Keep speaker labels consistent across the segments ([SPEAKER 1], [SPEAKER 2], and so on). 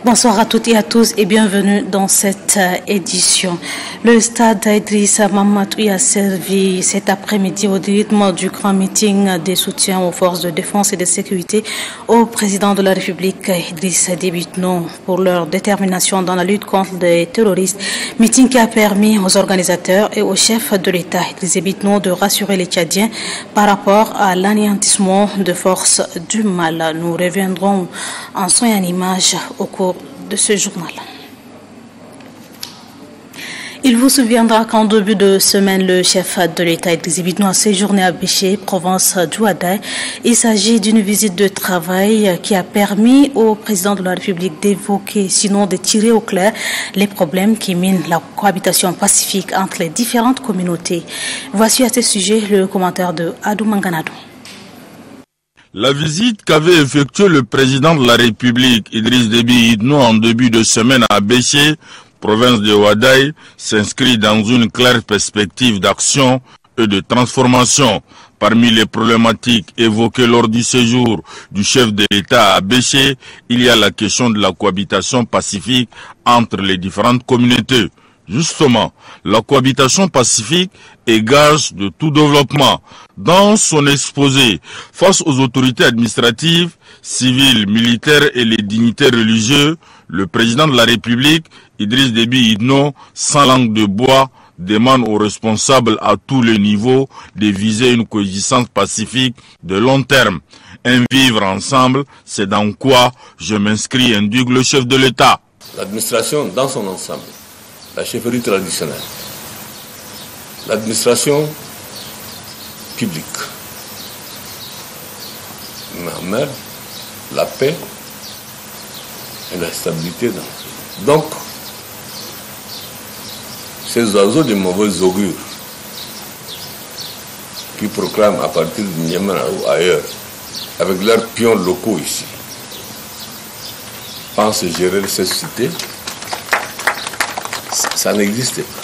[SPEAKER 1] Bonsoir à toutes et à tous et bienvenue dans cette édition. Le stade Idrissa Mahamadou a servi cet après-midi au rythme du grand meeting des soutiens aux forces de défense et de sécurité au président de la République Idrissa Déby Itno pour leur détermination dans la lutte contre les terroristes. Meeting qui a permis aux organisateurs et au chef de l'État Idrissa Déby Itno de rassurer les Tchadiens par rapport à l'anéantissement de forces du mal. Nous reviendrons en son et en image au cours de ce journal. Il vous souviendra qu'en début de semaine, le chef de l'État Idrissa Déby Itno a séjourné à Béché, province du Ouaddaï. Il s'agit d'une visite de travail qui a permis au président de la République d'évoquer, sinon de tirer au clair, les problèmes qui minent la cohabitation pacifique entre les différentes communautés. Voici à ce sujet le commentaire de Adou Manganadou.
[SPEAKER 2] La visite qu'avait effectuée le président de la République, Idriss Déby Itno, en début de semaine à Béché, province de Ouaddaï, s'inscrit dans une claire perspective d'action et de transformation. Parmi les problématiques évoquées lors du séjour du chef de l'État à Béché, il y a la question de la cohabitation pacifique entre les différentes communautés. Justement, la cohabitation pacifique est gage de tout développement. Dans son exposé, face aux autorités administratives, civiles, militaires et les dignitaires religieux, le président de la République, Idriss Déby Itno, sans langue de bois, demande aux responsables à tous les niveaux de viser une coexistence pacifique de long terme. Un vivre ensemble, c'est dans quoi je m'inscris, indique le chef de l'État.
[SPEAKER 3] L'administration dans son ensemble, la chefferie traditionnelle, l'administration publique, la paix et la stabilité. Donc, ces oiseaux de mauvais augure qui proclament à partir du Niamey ou ailleurs, avec leurs pions locaux ici, pensent gérer cette cité. Ça n'existe pas.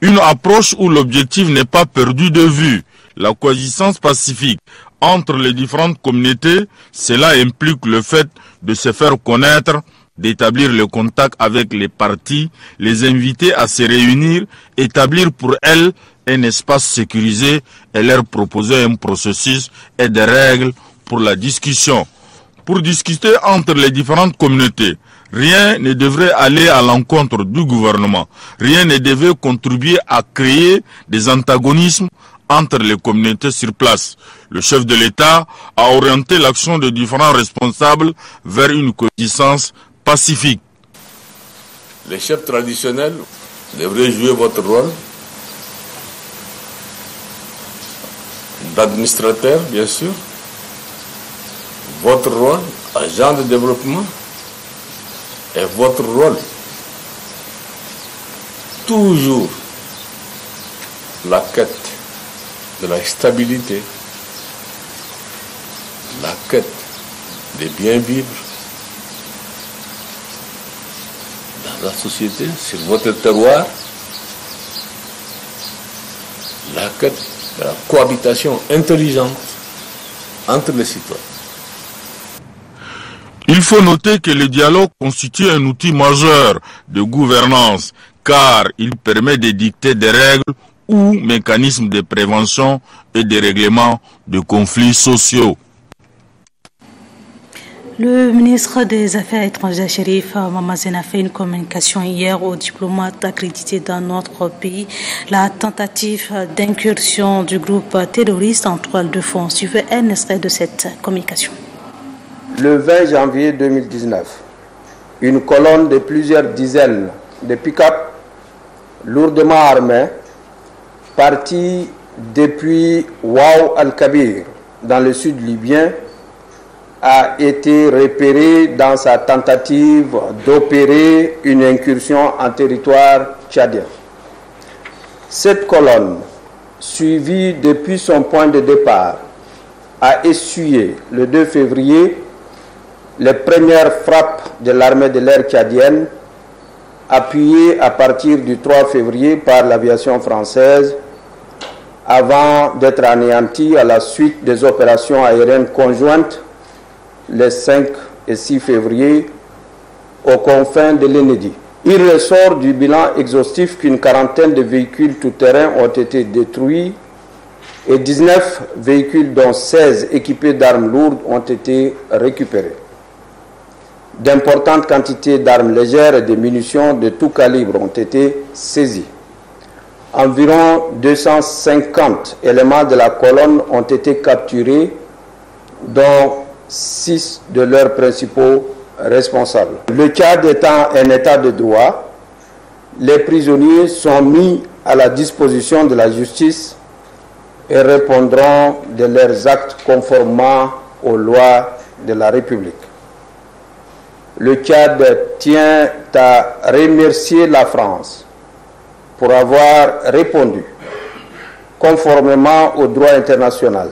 [SPEAKER 2] Une approche où l'objectif n'est pas perdu de vue. La coexistence pacifique entre les différentes communautés, cela implique le fait de se faire connaître, d'établir le contact avec les partis, les inviter à se réunir, établir pour elles un espace sécurisé et leur proposer un processus et des règles pour la discussion. Pour discuter entre les différentes communautés, rien ne devrait aller à l'encontre du gouvernement. Rien ne devait contribuer à créer des antagonismes entre les communautés sur place. Le chef de l'État a orienté l'action de différents responsables vers une coexistence pacifique.
[SPEAKER 3] Les chefs traditionnels devraient jouer votre rôle d'administrateur, bien sûr, votre rôle agent de développement et votre rôle toujours la quête de la stabilité, la quête de bien vivre dans la société, sur votre terroir, la quête de la cohabitation intelligente entre les citoyens.
[SPEAKER 2] Il faut noter que le dialogue constitue un outil majeur de gouvernance car il permet de dicter des règles ou mécanismes de prévention et de règlement de conflits sociaux.
[SPEAKER 1] Le ministre des Affaires étrangères, Chérif Mamazen, a fait une communication hier aux diplomates accrédités dans notre pays. La tentative d'incursion du groupe terroriste en toile de fond. Suivez un extrait de cette communication.
[SPEAKER 4] Le 20 janvier 2019, une colonne de plusieurs dizaines de pick-up lourdement armés, partie depuis Waou al-Kabir, dans le sud libyen, a été repérée dans sa tentative d'opérer une incursion en territoire tchadien. Cette colonne, suivie depuis son point de départ, a essuyé le 2 février les premières frappes de l'armée de l'air tchadienne, appuyées à partir du 3 février par l'aviation française, avant d'être anéanties à la suite des opérations aériennes conjointes les 5 et 6 février aux confins de l'Enedi. Il ressort du bilan exhaustif qu'une quarantaine de véhicules tout-terrain ont été détruits et 19 véhicules, dont 16 équipés d'armes lourdes, ont été récupérés. D'importantes quantités d'armes légères et de munitions de tout calibre ont été saisies. Environ 250 éléments de la colonne ont été capturés, dont 6 de leurs principaux responsables. Le Tchad étant un état de droit, les prisonniers sont mis à la disposition de la justice et répondront de leurs actes conformément aux lois de la République. Le Tchad tient à remercier la France pour avoir répondu conformément au droit international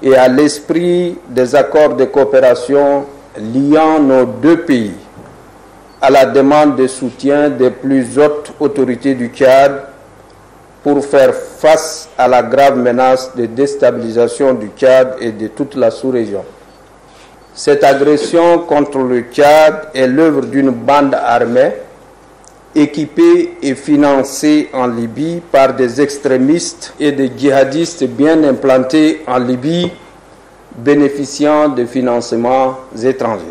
[SPEAKER 4] et à l'esprit des accords de coopération liant nos deux pays à la demande de soutien des plus hautes autorités du Tchad pour faire face à la grave menace de déstabilisation du Tchad et de toute la sous-région. Cette agression contre le Tchad est l'œuvre d'une bande armée équipée et financée en Libye par des extrémistes et des djihadistes bien implantés en Libye, bénéficiant de financements étrangers.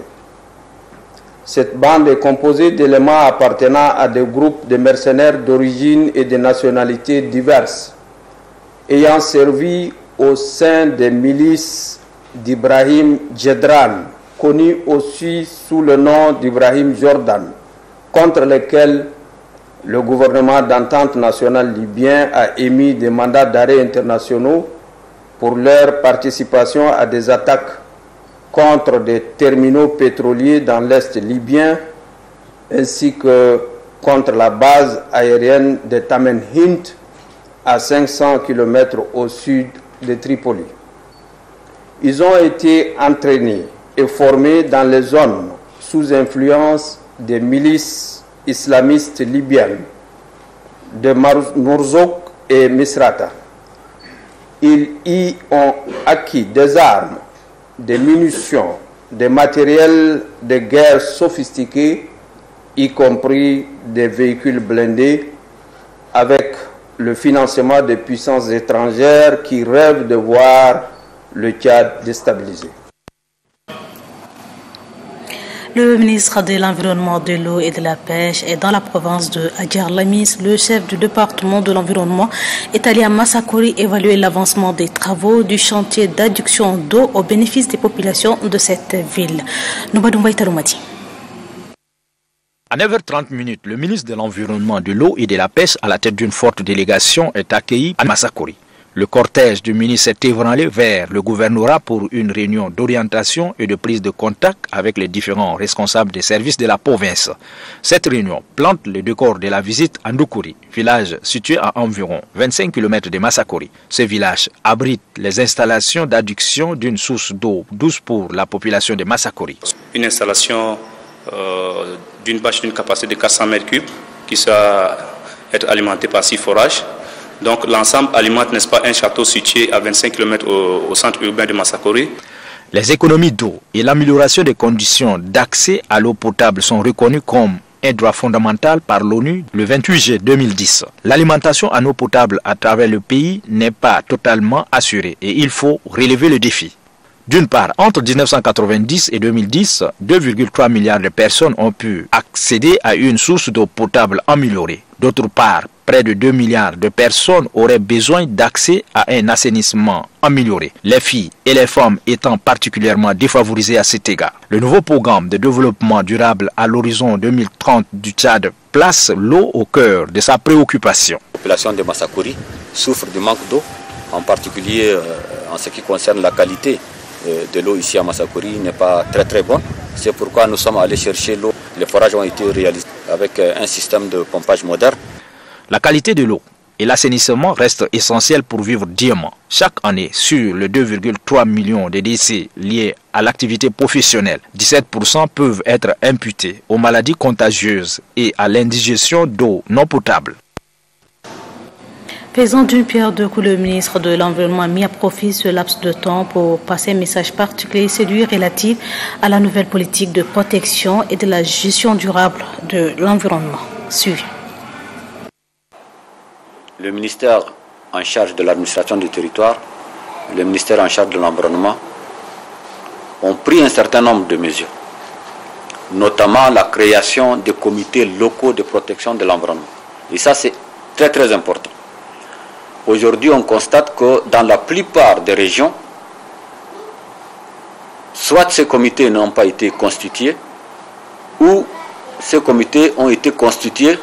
[SPEAKER 4] Cette bande est composée d'éléments appartenant à des groupes de mercenaires d'origine et de nationalités diverses, ayant servi au sein des milices d'Ibrahim Jedran, connu aussi sous le nom d'Ibrahim Jordan, contre lesquels le gouvernement d'entente nationale libyen a émis des mandats d'arrêt internationaux pour leur participation à des attaques contre des terminaux pétroliers dans l'Est libyen, ainsi que contre la base aérienne de Tamen Hint, à 500 km au sud de Tripoli. Ils ont été entraînés et formés dans les zones sous influence des milices islamistes libyennes de Mourzouk et Misrata. Ils y ont acquis des armes, des munitions, des matériels de guerre sophistiqués, y compris des véhicules blindés, avec le financement des puissances étrangères qui rêvent de voir le Tchad déstabilisé.
[SPEAKER 1] Le ministre de l'Environnement, de l'Eau et de la Pêche est dans la province de Adjar Lamis. Le chef du département de l'Environnement est allé à Massakori évaluer l'avancement des travaux du chantier d'adduction d'eau au bénéfice des populations de cette ville. Noubadoumbay Taroumati.
[SPEAKER 5] À 9h30, le ministre de l'Environnement, de l'Eau et de la Pêche, à la tête d'une forte délégation, est accueilli à Massakori. Le cortège du ministre s'est ébranlé vers le gouvernorat pour une réunion d'orientation et de prise de contact avec les différents responsables des services de la province. Cette réunion plante le décor de la visite à Ndoukouri, village situé à environ 25 km de Massakori. Ce village abrite les installations d'adduction d'une source d'eau douce pour la population de Massakori.
[SPEAKER 6] Une installation d'une bâche d'une capacité de 400 m3 qui sera être alimentée par 6 forages. Donc l'ensemble alimente, n'est-ce pas, un château situé à 25 km au centre urbain de Massakori.
[SPEAKER 5] Les économies d'eau et l'amélioration des conditions d'accès à l'eau potable sont reconnues comme un droit fondamental par l'ONU le 28 juillet 2010. L'alimentation en eau potable à travers le pays n'est pas totalement assurée et il faut relever le défi. D'une part, entre 1990 et 2010, 2,3 milliards de personnes ont pu accéder à une source d'eau potable améliorée. D'autre part, près de 2 milliards de personnes auraient besoin d'accès à un assainissement amélioré, les filles et les femmes étant particulièrement défavorisées à cet égard. Le nouveau programme de développement durable à l'horizon 2030 du Tchad place l'eau au cœur de sa préoccupation.
[SPEAKER 7] La population de Massakori souffre du manque d'eau, en particulier en ce qui concerne la qualité de l'eau ici à Massakori n'est pas très bonne. C'est pourquoi nous sommes allés chercher l'eau. Les forages ont été réalisés avec un système de pompage moderne.
[SPEAKER 5] La qualité de l'eau et l'assainissement restent essentiels pour vivre dignement. Chaque année, sur les 2,3 millions de décès liés à l'activité professionnelle, 17% peuvent être imputés aux maladies contagieuses et à l'indigestion d'eau non potable.
[SPEAKER 1] Faisant d'une pierre deux coups, le ministre de l'Environnement a mis à profit ce laps de temps pour passer un message particulier, celui relatif à la nouvelle politique de protection et de la gestion durable de l'environnement. Suivi.
[SPEAKER 7] Le ministère en charge de l'administration du territoire, le ministère en charge de l'environnement ont pris un certain nombre de mesures, notamment la création des comités locaux de protection de l'environnement. Et ça, c'est très très important. Aujourd'hui, on constate que dans la plupart des régions, soit ces comités n'ont pas été constitués, ou ces comités ont été constitués,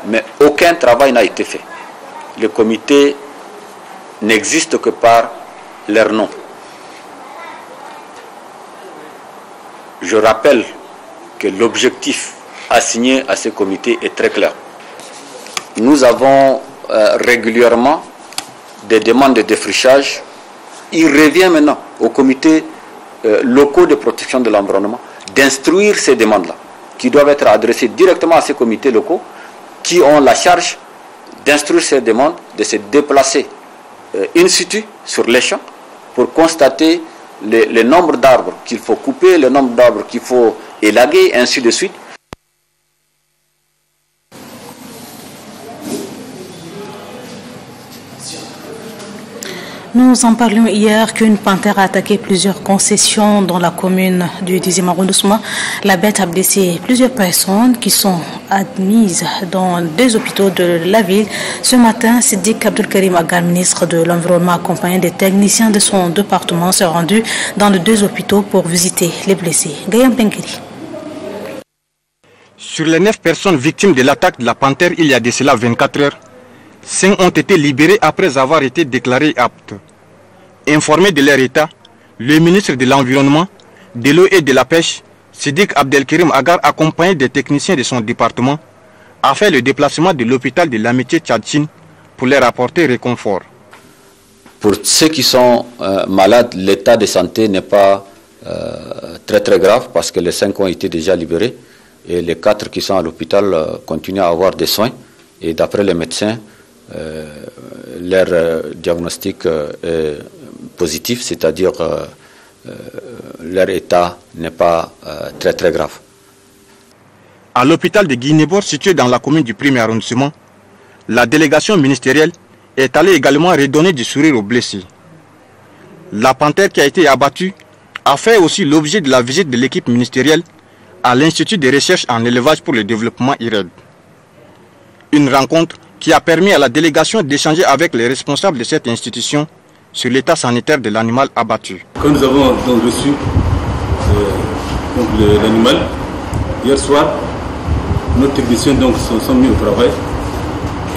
[SPEAKER 7] mais aucun travail n'a été fait. Les comités n'existent que par leur nom. Je rappelle que l'objectif assigné à ces comités est très clair. Nous avons régulièrement des demandes de défrichage. Il revient maintenant aux comités locaux de protection de l'environnement d'instruire ces demandes-là, qui doivent être adressées directement à ces comités locaux, qui ont la charge d'instruire ces demandes, de se déplacer in situ sur les champs pour constater le nombre d'arbres qu'il faut couper, le nombre d'arbres qu'il faut élaguer, ainsi de suite.
[SPEAKER 1] Nous en parlions hier qu'une panthère a attaqué plusieurs concessions dans la commune du 10e arrondissement. La bête a blessé plusieurs personnes qui sont admises dans des hôpitaux de la ville. Ce matin, Siddiq Abdelkarim Agar, ministre de l'Environnement, accompagné des techniciens de son département, s'est rendu dans les deux hôpitaux pour visiter les blessés. Gayam Benkiri.
[SPEAKER 8] Sur les 9 personnes victimes de l'attaque de la panthère il y a de cela 24 heures, 5 ont été libérés après avoir été déclarés aptes. Informé de leur état, le ministre de l'Environnement, de l'eau et de la pêche, Siddiq Abdelkarim Agar, accompagné des techniciens de son département, a fait le déplacement de l'hôpital de l'Amitié Tchadchine pour leur apporter réconfort.
[SPEAKER 7] Pour ceux qui sont malades, l'état de santé n'est pas très grave parce que les 5 ont été déjà libérés et les 4 qui sont à l'hôpital continuent à avoir des soins. Et d'après les médecins, leur diagnostic est positif, c'est-à-dire leur état n'est pas très grave.
[SPEAKER 8] À l'hôpital de Guinébor, situé dans la commune du 1er arrondissement, la délégation ministérielle est allée également redonner du sourire aux blessés. La panthère qui a été abattue a fait aussi l'objet de la visite de l'équipe ministérielle à l'Institut de recherche en élevage pour le développement IRED. Une rencontre qui a permis à la délégation d'échanger avec les responsables de cette institution sur l'état sanitaire de l'animal abattu.
[SPEAKER 9] Quand nous avons donc reçu l'animal, hier soir, nos techniciens donc, sont mis au travail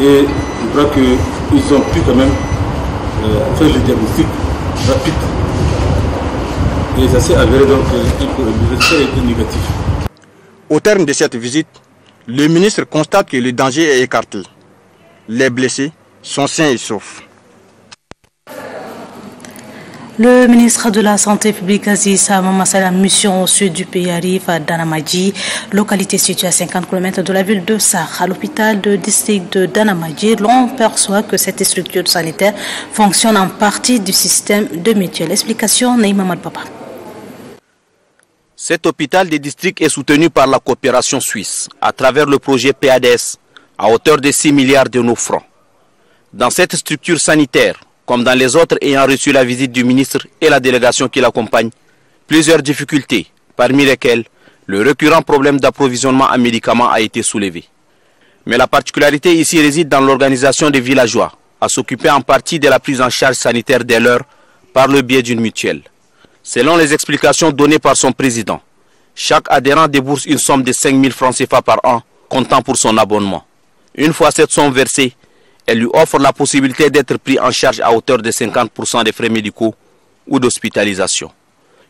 [SPEAKER 9] et je crois qu'ils ont pu quand même faire le diagnostic rapide. Et ça s'est avéré donc que le résultat était négatif.
[SPEAKER 8] Au terme de cette visite, le ministre constate que le danger est écarté. Les blessés sont sains et saufs.
[SPEAKER 1] Le ministre de la Santé publique Aziz Mamassala, mission au sud du pays, arrive à Danamadji, localité située à 50 km de la ville de Sarr. À l'hôpital de district de Danamadji, l'on perçoit que cette structure sanitaire fonctionne en partie du système de mutuelle. Explication, Naïma Madpapa.
[SPEAKER 10] Cet hôpital de district est soutenu par la coopération suisse à travers le projet PADS à hauteur de 6 milliards de nos francs. Dans cette structure sanitaire, comme dans les autres ayant reçu la visite du ministre et la délégation qui l'accompagne, plusieurs difficultés, parmi lesquelles le récurrent problème d'approvisionnement en médicaments a été soulevé. Mais la particularité ici réside dans l'organisation des villageois, à s'occuper en partie de la prise en charge sanitaire des leurs par le biais d'une mutuelle. Selon les explications données par son président, chaque adhérent débourse une somme de 5 000 francs CFA par an, comptant pour son abonnement. Une fois cette somme versée, elle lui offre la possibilité d'être pris en charge à hauteur de 50% des frais médicaux ou d'hospitalisation.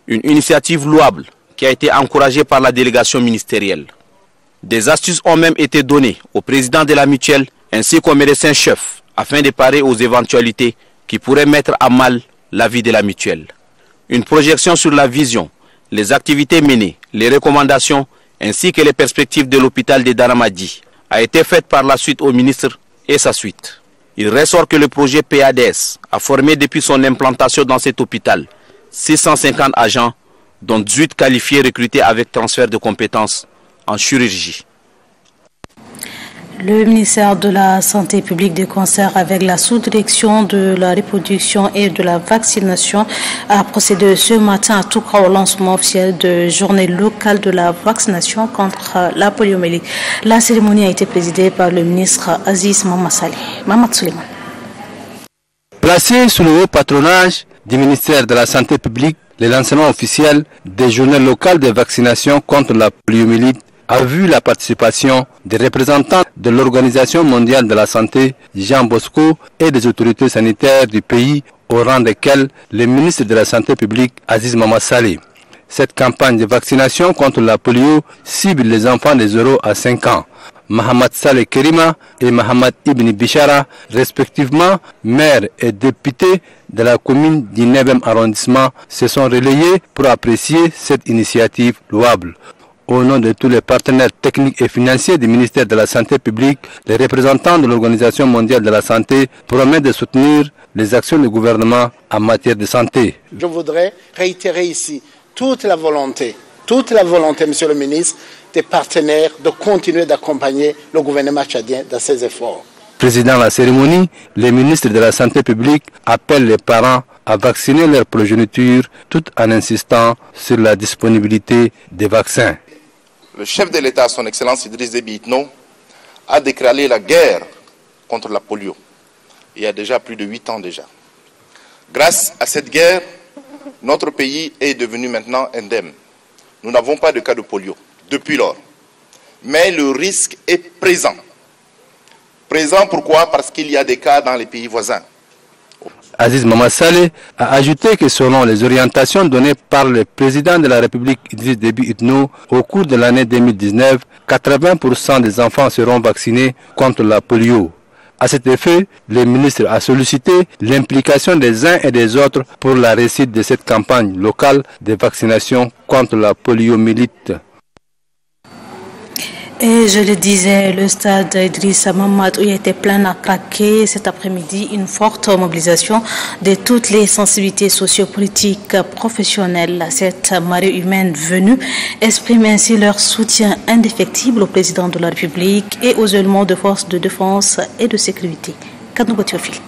[SPEAKER 10] Une initiative louable qui a été encouragée par la délégation ministérielle. Des astuces ont même été données au président de la mutuelle ainsi qu'au médecin-chef afin de parer aux éventualités qui pourraient mettre à mal la vie de la mutuelle. Une projection sur la vision, les activités menées, les recommandations ainsi que les perspectives de l'hôpital de Danamadji a été faite par la suite au ministre et sa suite. Il ressort que le projet PADS a formé depuis son implantation dans cet hôpital 650 agents, dont 18 qualifiés recrutés avec transfert de compétences en chirurgie.
[SPEAKER 1] Le ministère de la Santé publique, de concert avec la sous-direction de la reproduction et de la vaccination, a procédé ce matin à Toukra au lancement officiel de journée locale de la vaccination contre la poliomyélite. La cérémonie a été présidée par le ministre Aziz Mamad Suleiman.
[SPEAKER 11] Placé sous le haut patronage du ministère de la Santé publique, le lancement officiel des journées locales de vaccination contre la poliomyélite a vu la participation des représentants de l'Organisation mondiale de la santé, Jean Bosco, et des autorités sanitaires du pays, au rang desquels le ministre de la Santé publique, Aziz Mamad Saleh. Cette campagne de vaccination contre la polio cible les enfants de 0 à 5 ans. Mohamed Saleh Kerima et Mohamed Ibn Bishara, respectivement maire et député de la commune du 9e arrondissement, se sont relayés pour apprécier cette initiative louable. Au nom de tous les partenaires techniques et financiers du ministère de la Santé publique, les représentants de l'Organisation mondiale de la santé promettent de soutenir les actions du gouvernement en matière de santé.
[SPEAKER 12] Je voudrais réitérer ici toute la volonté, Monsieur le ministre, des partenaires de continuer d'accompagner le gouvernement tchadien dans ses efforts.
[SPEAKER 11] Président de la cérémonie, le ministre de la Santé publique appelle les parents à vacciner leur progéniture tout en insistant sur la disponibilité des vaccins.
[SPEAKER 13] Le chef de l'État, son Excellence Idriss Déby Itno, a déclaré la guerre contre la polio, il y a déjà plus de 8 ans déjà. Grâce à cette guerre, notre pays est devenu maintenant indemne. Nous n'avons pas de cas de polio depuis lors. Mais le risque est présent. Présent pourquoi? Parce qu'il y a des cas dans les pays voisins.
[SPEAKER 11] Aziz Mamad Saleh a ajouté que selon les orientations données par le président de la République Idriss Déby Itno, au cours de l'année 2019, 80% des enfants seront vaccinés contre la polio. À cet effet, le ministre a sollicité l'implication des uns et des autres pour la réussite de cette campagne locale de vaccination contre la poliomyélite.
[SPEAKER 1] Et je le disais, le stade Idrissa Mamad était plein à craquer cet après-midi. Une forte mobilisation de toutes les sensibilités sociopolitiques professionnelles. Cette marée humaine venue exprime ainsi leur soutien indéfectible au président de la République et aux éléments de forces de défense et de sécurité. Kadouba Théophile.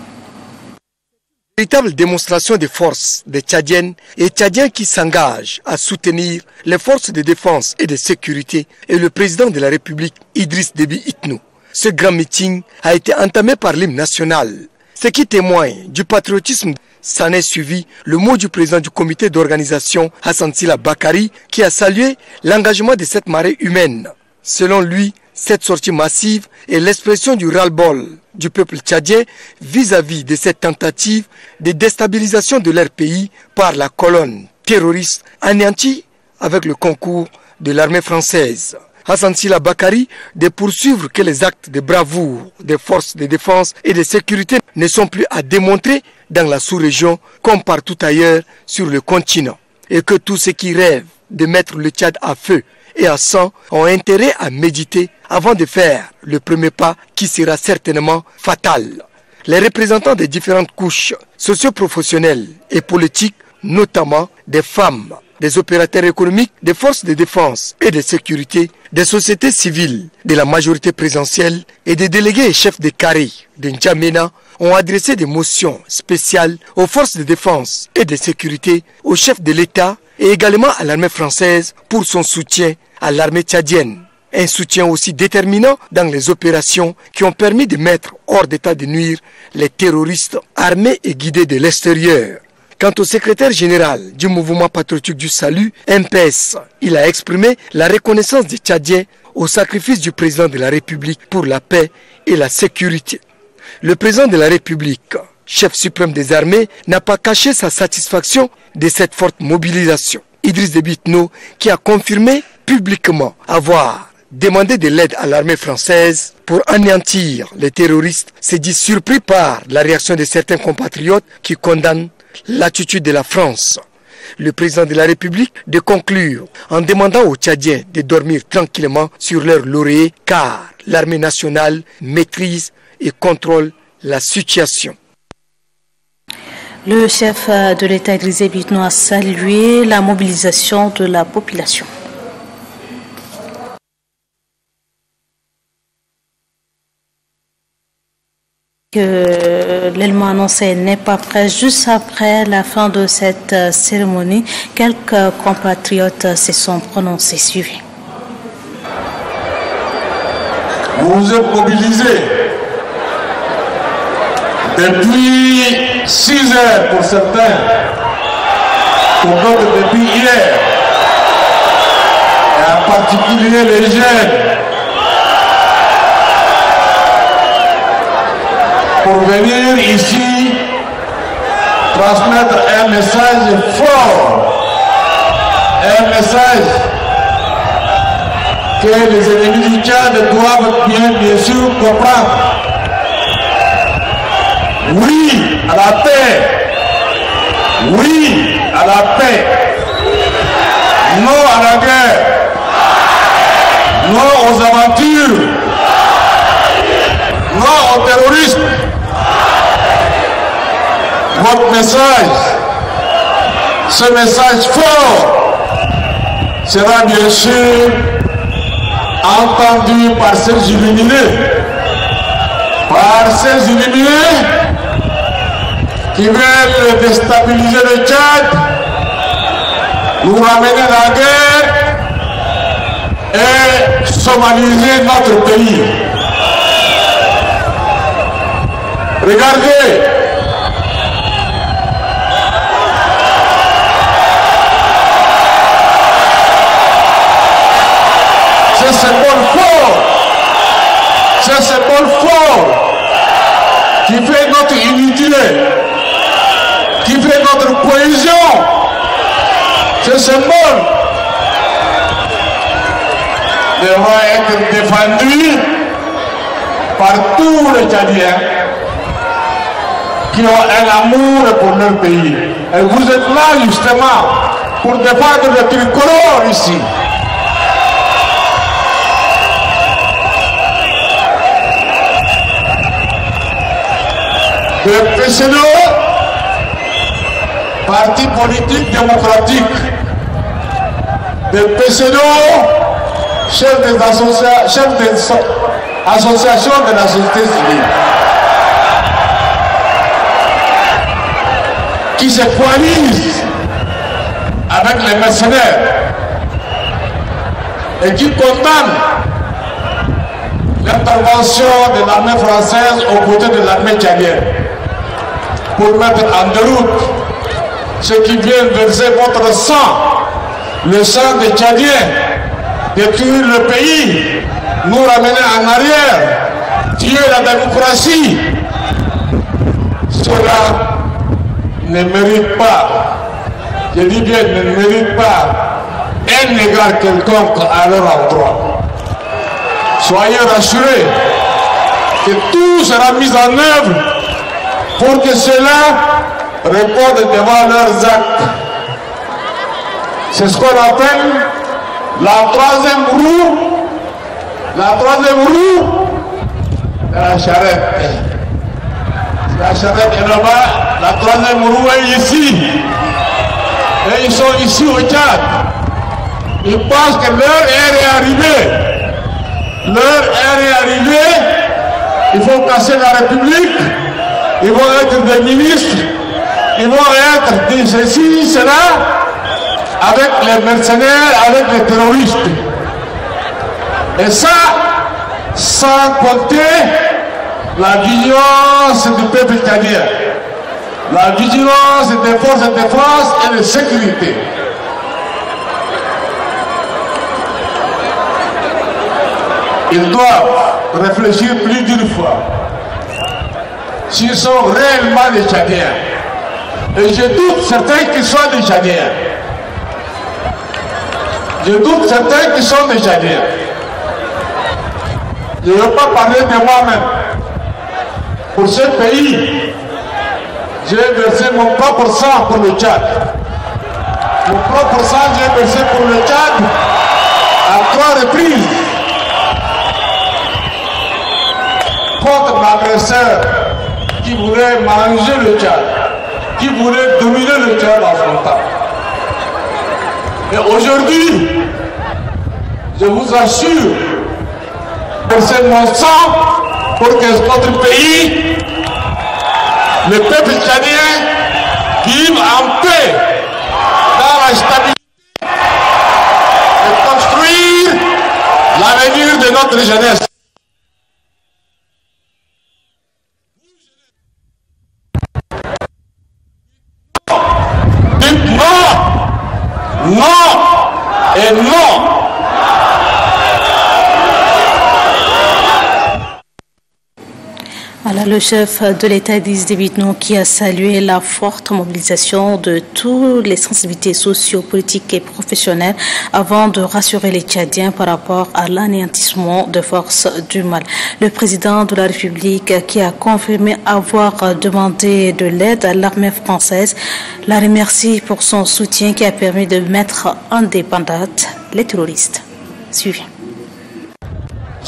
[SPEAKER 14] Véritable démonstration de force des Tchadiennes et Tchadiens qui s'engagent à soutenir les forces de défense et de sécurité et le président de la République, Idriss Déby Itno. Ce grand meeting a été entamé par l'hymne national, ce qui témoigne du patriotisme. S'en est suivi le mot du président du comité d'organisation, Hassan Sila Bakari, qui a salué l'engagement de cette marée humaine. Selon lui, cette sortie massive est l'expression du ras-le-bol du peuple tchadien vis-à-vis de cette tentative de déstabilisation de leur pays par la colonne terroriste anéantie avec le concours de l'armée française. Hassan Sila Bakari de poursuivre que les actes de bravoure des forces de défense et de sécurité ne sont plus à démontrer dans la sous-région comme partout ailleurs sur le continent et que tous ceux qui rêvent de mettre le Tchad à feu et à sang ont intérêt à méditer avant de faire le premier pas qui sera certainement fatal. Les représentants des différentes couches socio-professionnelles et politiques, notamment des femmes, des opérateurs économiques, des forces de défense et de sécurité, des sociétés civiles, de la majorité présidentielle et des délégués et chefs de carré de N'Djamena ont adressé des motions spéciales aux forces de défense et de sécurité, au chef de l'État et également à l'armée française pour son soutien à l'armée tchadienne. Un soutien aussi déterminant dans les opérations qui ont permis de mettre hors d'état de nuire les terroristes armés et guidés de l'extérieur. Quant au secrétaire général du mouvement patriotique du salut, MPS, il a exprimé la reconnaissance des Tchadiens au sacrifice du président de la République pour la paix et la sécurité. Le président de la République, chef suprême des armées, n'a pas caché sa satisfaction de cette forte mobilisation. Idriss Déby Itno, qui a confirmé publiquement avoir demandé de l'aide à l'armée française pour anéantir les terroristes, s'est dit surpris par la réaction de certains compatriotes qui condamnent l'attitude de la France. Le président de la République de conclure en demandant aux Tchadiens de dormir tranquillement sur leur laurier car l'armée nationale maîtrise et contrôle la situation.
[SPEAKER 1] Le chef de l'État Idriss Déby Itno a salué la mobilisation de la population. Que l'élément annoncé n'est pas prêt. Juste après la fin de cette cérémonie, quelques compatriotes se sont prononcés. Suivez.
[SPEAKER 15] Vous vous êtes mobilisés depuis 6 heures pour certains, pour d'autres depuis hier, et en particulier les jeunes, pour venir ici transmettre un message fort, un message que les ennemis du Tchad doivent bien sûr comprendre. Oui à la paix, oui à la paix, non à la guerre, non aux aventures, non au terrorisme. Votre message, ce message fort, sera bien sûr entendu par ces illuminés, qui veulent déstabiliser le Tchad, nous ramener à la guerre et somaliser notre pays. Regardez, ce symbole fort qui fait notre unité, qui fait notre cohésion, ce symbole devra être défendu par tous les Tchadiens qui ont un amour pour leur pays. Et vous êtes là justement pour défendre le tricolore ici. Le PCDO, Parti politique démocratique, le PCDO, chef des associations de la société civile, qui se coalisent avec les mercenaires et qui condamnent l'intervention de l'armée française aux côtés de l'armée tchadienne pour mettre en déroute ceux qui viennent verser votre sang, le sang des Tchadiens, détruire le pays, nous ramener en arrière, tuer la démocratie. Cela ne mérite pas, je dis bien ne mérite pas, un égard quelconque à leur endroit. Soyez rassurés que tout sera mis en œuvre pour que cela réponde devant leurs actes. C'est ce qu'on appelle la troisième roue de la charrette. La charrette est là-bas, la troisième roue est ici. Et ils sont ici au Tchad. Ils pensent que l'heure est arrivée. L'heure est arrivée. Il faut casser la République. Ils vont être des ministres. Ils vont être des ceci, cela, avec les mercenaires, avec les terroristes. Et ça, sans compter la vigilance du peuple tchadien, la vigilance des forces de défense et de sécurité. Ils doivent réfléchir plus d'une fois s'ils sont réellement des Tchadiens. Et je doute certains qui sont des Tchadiens. Je doute certains qui sont des Tchadiens. Je ne veux pas parler de moi-même. Pour ce pays, j'ai versé mon propre sang pour le Tchad. Mon propre sang, j'ai versé pour le Tchad à 3 reprises contre l'agresseur qui voulaient manger le Tchad, qui voulaient dominer le Tchad en frontal. Et aujourd'hui, je vous assure, verser mon sang pour que notre pays, le peuple tchadien, vive en paix, dans la stabilité, et construire l'avenir de notre jeunesse. Dites non, non et non.
[SPEAKER 1] Voilà le chef de l'État Idriss Déby Itno qui a salué la forte mobilisation de toutes les sensibilités socio-politiques et professionnelles avant de rassurer les Tchadiens par rapport à l'anéantissement de forces du mal. Le président de la République qui a confirmé avoir demandé de l'aide à l'armée française la remercie pour son soutien qui a permis de mettre indépendantes les terroristes. Suivez.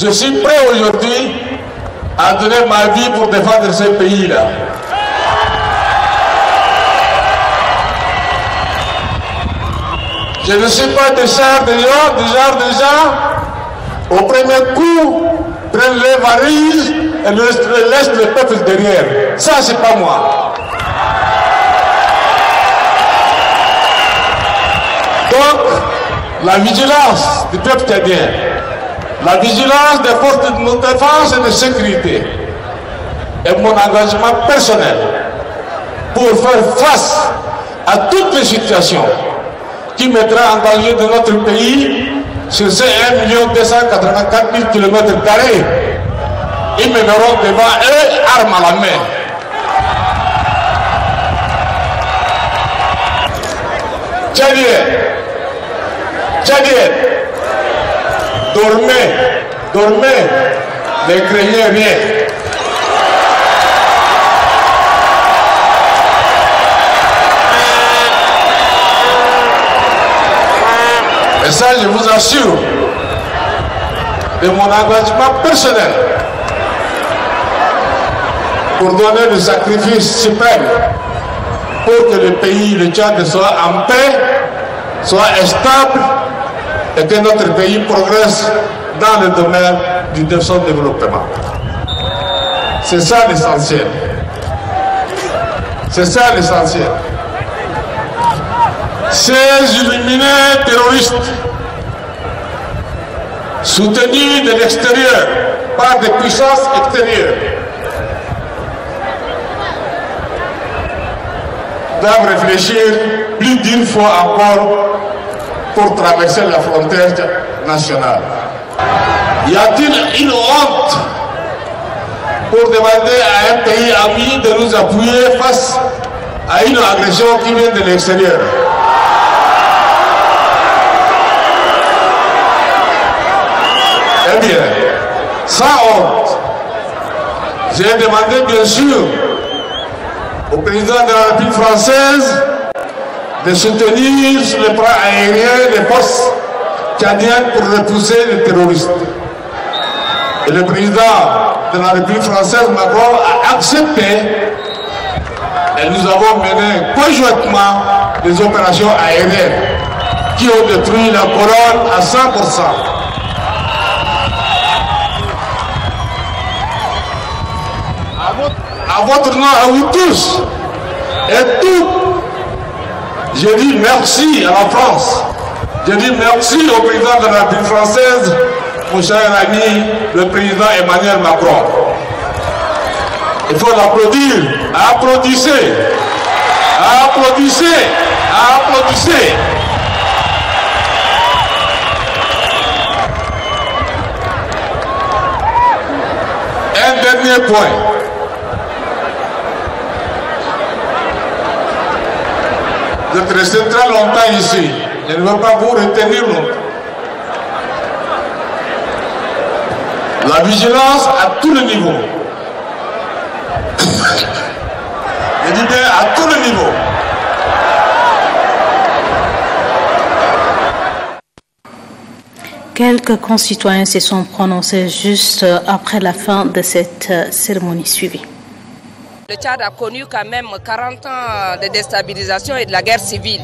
[SPEAKER 15] Je suis prêt aujourd'hui à donner ma vie pour défendre ce pays-là. Je ne suis pas de genre de gens, au premier coup, prennent les valises et laissent le peuple derrière. Ça, c'est pas moi. Donc, la vigilance du peuple tchadien, la vigilance des forces de défense et de sécurité est mon engagement personnel pour faire face à toutes les situations qui mettraient en danger de notre pays sur ces 1 284 000 km². Ils me verront devant eux, armes à la main. Tchadien, dormez, ne craignez rien. Et ça, je vous assure de mon engagement personnel pour donner le sacrifice suprême pour que le pays, le Tchad, soit en paix, soit stable et que notre pays progresse dans le domaine de son développement. C'est ça l'essentiel. C'est ça l'essentiel. Ces illuminés terroristes, soutenus de l'extérieur par des puissances extérieures, doivent réfléchir plus d'une fois encore pour traverser la frontière nationale. Y a-t-il une honte pour demander à un pays ami de nous appuyer face à une agression qui vient de l'extérieur? Eh bien, sans honte, j'ai demandé bien sûr au président de la République française de soutenir sur le plan aérien les forces tchadiennes pour repousser les terroristes. Et le président de la République française, Macron, a accepté et nous avons mené conjointement des opérations aériennes qui ont détruit la colonne à 100%. À votre nom, à vous tous et tout, je dis merci à la France. Je dis merci au président de la République française, mon cher ami, le président Emmanuel Macron. Il faut l'applaudir. Applaudissez. Applaudissez. Applaudissez. Un dernier point. Vous êtes resté très longtemps ici. Je ne veux pas vous retenir longtemps. La vigilance à tous les niveaux. Je dis bien à tous les niveaux.
[SPEAKER 1] Quelques concitoyens se sont prononcés juste après la fin de cette cérémonie suivie.
[SPEAKER 16] Le Tchad a connu quand même 40 ans de déstabilisation et de la guerre civile.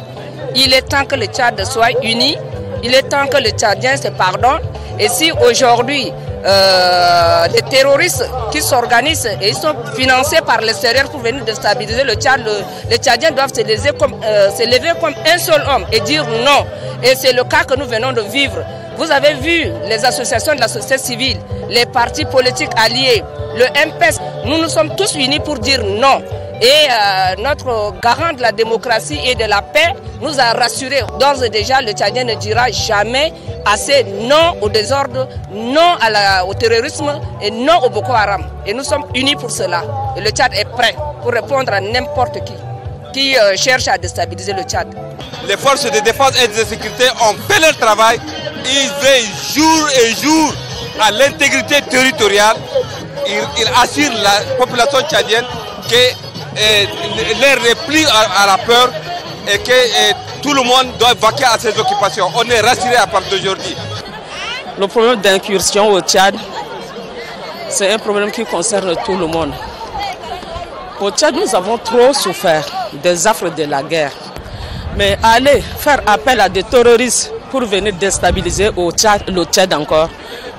[SPEAKER 16] Il est temps que le Tchad soit uni, il est temps que le Tchadien se pardonne. Et si aujourd'hui, les terroristes qui s'organisent et ils sont financés par l'extérieur pour venir déstabiliser le Tchad, les Tchadiens doivent se lever comme un seul homme et dire non. Et c'est le cas que nous venons de vivre. Vous avez vu les associations de la société civile, les partis politiques alliés, le MPS, nous sommes tous unis pour dire non. Et notre garant de la démocratie et de la paix nous a rassurés. D'ores et déjà, le Tchadien ne dira jamais assez non au désordre, non au terrorisme et non au Boko Haram. Et nous sommes unis pour cela. Et le Tchad est prêt pour répondre à n'importe qui cherche à déstabiliser le Tchad.
[SPEAKER 17] Les forces de défense et de sécurité ont fait leur travail. Ils veillent jour et jour à l'intégrité territoriale. Ils assurent la population tchadienne que les repli à la peur et que tout le monde doit vaquer à ses occupations. On est rassuré à partir d'aujourd'hui.
[SPEAKER 16] Le problème d'incursion au Tchad, c'est un problème qui concerne tout le monde. Au Tchad, nous avons trop souffert des affres de la guerre. Mais aller faire appel à des terroristes pour venir déstabiliser le Tchad encore,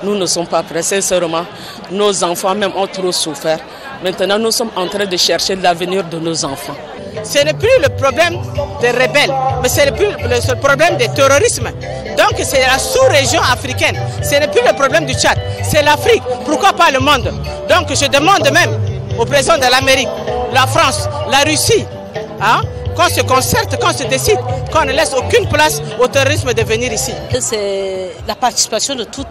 [SPEAKER 16] nous ne sommes pas prêts. Sincèrement, nos enfants même ont trop souffert. Maintenant, nous sommes en train de chercher l'avenir de nos enfants.
[SPEAKER 18] Ce n'est plus le problème des rebelles, mais c'est le problème du terrorisme. Donc c'est la sous-région africaine. Ce n'est plus le problème du Tchad, c'est l'Afrique. Pourquoi pas le monde? Donc je demande même au président de l'Amérique, la France, la Russie, qu'on se concerte, qu'on se décide, qu'on ne laisse aucune place au terrorisme de venir ici.
[SPEAKER 19] C'est la participation de tout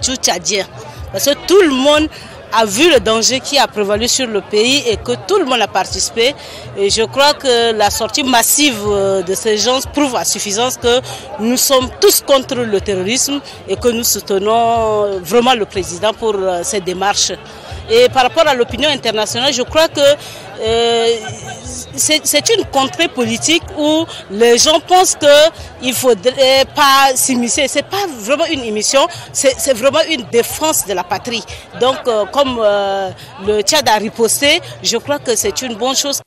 [SPEAKER 19] Tchadien. Parce que tout le monde a vu le danger qui a prévalu sur le pays et que tout le monde a participé. Et je crois que la sortie massive de ces gens prouve à suffisance que nous sommes tous contre le terrorisme et que nous soutenons vraiment le président pour ces démarches. Et par rapport à l'opinion internationale, je crois que c'est une contrée politique où les gens pensent qu'il ne faudrait pas s'immiscer. Ce n'est pas vraiment une émission, c'est vraiment une défense de la patrie. Donc, comme le Tchad a riposté, je crois que c'est une bonne chose.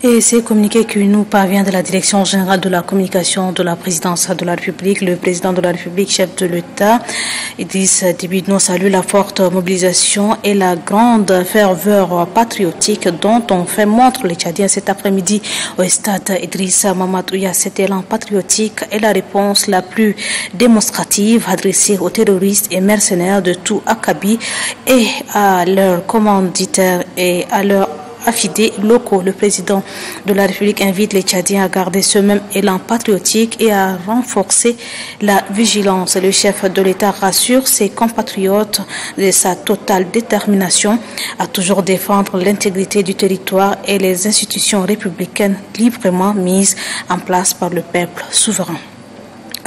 [SPEAKER 1] Et c'est communiqué qui nous parvient de la Direction générale de la communication de la présidence de la République. Le président de la République, chef de l'État, Idriss Déby Itno, salue la forte mobilisation et la grande ferveur patriotique dont ont fait montre les Tchadiens cet après-midi au stade Idrissa Mamadouya. Cet élan patriotique est la réponse la plus démonstrative adressée aux terroristes et mercenaires de tout Akabi et à leurs commanditaires et à leurs affidés locaux. Le président de la République invite les Tchadiens à garder ce même élan patriotique et à renforcer la vigilance. Le chef de l'État rassure ses compatriotes de sa totale détermination à toujours défendre l'intégrité du territoire et les institutions républicaines librement mises en place par le peuple souverain.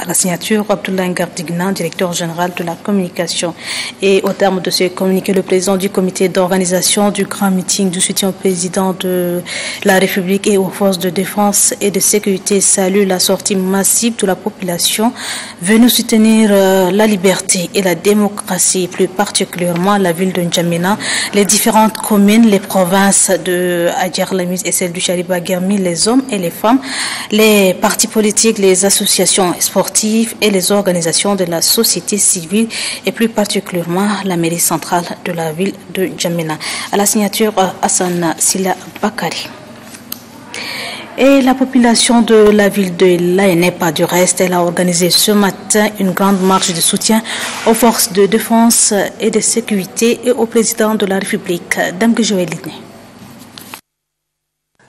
[SPEAKER 1] À la signature, Abdoulaye Ngardignan, directeur général de la communication. Et au terme de ce communiqué, le président du comité d'organisation du grand meeting du soutien au président de la République et aux forces de défense et de sécurité salue la sortie massive de la population venue soutenir la liberté et la démocratie, plus particulièrement la ville de N'Djamena, les différentes communes, les provinces de Adjar-Lamis et celles du Chariba-Germi, les hommes et les femmes, les partis politiques, les associations sportives et les organisations de la société civile et plus particulièrement la mairie centrale de la ville de N'Djamena. À la signature, Hassan Sila Bakari. Et la population de la ville de l'ANEPA, du reste, elle a organisé ce matin une grande marche de soutien aux forces de défense et de sécurité et au président de la République, Damke Joëline.